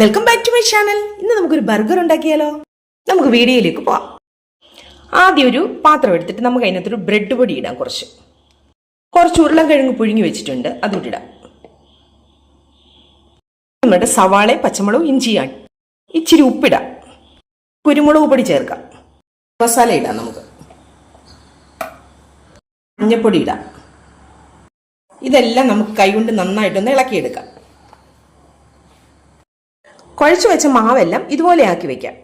Welcome back to my channel. ഇന്ന് നമുക്കൊരു burger ഉണ്ടാക്കിയാലോ? നമുക്ക് വീഡിയോയിലേക്ക് പോവാം. ആദ്യം ഒരു പാത്രം എടുത്തിട്ട് നമുക്ക് അതിനകത്തൊരു ബ്രെഡ് പൊടി ഇടാം. കുറച്ച് ഉരുളക്കിഴങ്ങ് പുഴുങ്ങി വെച്ചിട്ടുണ്ട്, അതും ഇടാം. നമ്മുടെ സവാളയും പച്ചമുളകും ഇഞ്ചിയാണ്. ഇച്ചിരി ഉപ്പിടാം, കുരുമുളക് പൊടി ചേർക്കാം, മസാല ഇടാം, നമുക്ക് മഞ്ഞപ്പൊടി ഇടാം. ഇതെല്ലാം നമുക്ക് കൈകൊണ്ട് നന്നായിട്ടൊന്ന് ഇളക്കിയെടുക്കാം. കുഴച്ചു വെച്ച മാവെല്ലാം ഇതുപോലെ ആക്കി വെക്കാം.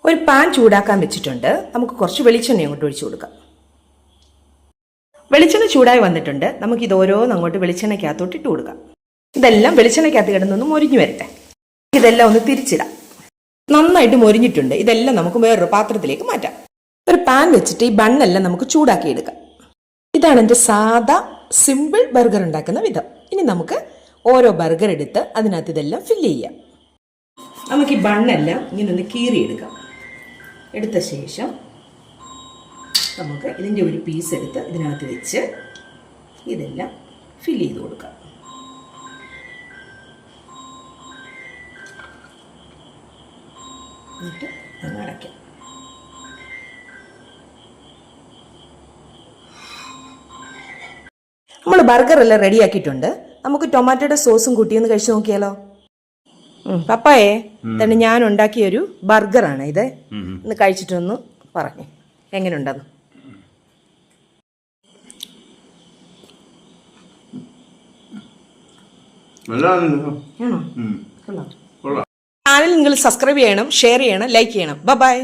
ഒരു പാൻ ചൂടാക്കാൻ വെച്ചിട്ടുണ്ട്. നമുക്ക് കുറച്ച് വെളിച്ചെണ്ണ അങ്ങോട്ട് ഒഴിച്ചു കൊടുക്കാം. വെളിച്ചെണ്ണ ചൂടായി വന്നിട്ടുണ്ട്. നമുക്ക് ഇത് ഓരോന്ന് അങ്ങോട്ട് വെളിച്ചെണ്ണയ്ക്കകത്തോട്ട് ഇട്ട് കൊടുക്കാം. ഇതെല്ലാം വെളിച്ചെണ്ണയ്ക്കകത്ത് കിടന്നൊന്ന് മൊരിഞ്ഞു വരട്ടെ. ഇതെല്ലാം ഒന്ന് തിരിച്ചിടാം. നന്നായിട്ട് മൊരിഞ്ഞിട്ടുണ്ട്. ഇതെല്ലാം നമുക്ക് വേറൊരു പാത്രത്തിലേക്ക് മാറ്റാം. ഒരു പാൻ വെച്ചിട്ട് ഈ ബണ്ണെല്ലാം നമുക്ക് ചൂടാക്കി എടുക്കാം. ഇതാണ് എൻ്റെ സാദാ സിമ്പിൾ ബർഗർ ഉണ്ടാക്കുന്ന വിധം. ഇനി നമുക്ക് ഓരോ ബർഗർ എടുത്ത് അതിനകത്ത് ഇതെല്ലാം ഫില്ല് ചെയ്യാം. നമുക്ക് ഈ ബണ്ണെല്ലാം ഇങ്ങനെ ഒന്ന് കീറിയെടുക്കാം. എടുത്ത ശേഷം നമുക്ക് ഇതിൻ്റെ ഒരു പീസ് എടുത്ത് ഇതിനകത്ത് വെച്ച് ഇതെല്ലാം ഫില്ല് ചെയ്ത് കൊടുക്കാം. എന്നിട്ട് അങ്ങ് അടയ്ക്കാം. നമ്മൾ ബർഗർ എല്ലാം റെഡിയാക്കിയിട്ടുണ്ട്. നമുക്ക് ടൊമാറ്റോയുടെ സോസും കൂട്ടിയൊന്ന് കഴിച്ചു നോക്കിയാലോ? പപ്പായെ തന്നെ ഞാൻ ഉണ്ടാക്കിയൊരു ബർഗറാണ് ഇത്. ഒന്ന് കഴിച്ചിട്ടൊന്ന് പറഞ്ഞു എങ്ങനെ ഉണ്ടെന്ന്. ചാനൽ നിങ്ങൾ സബ്സ്ക്രൈബ് ചെയ്യണം, ഷെയർ ചെയ്യണം, ലൈക്ക് ചെയ്യണം. ബൈ.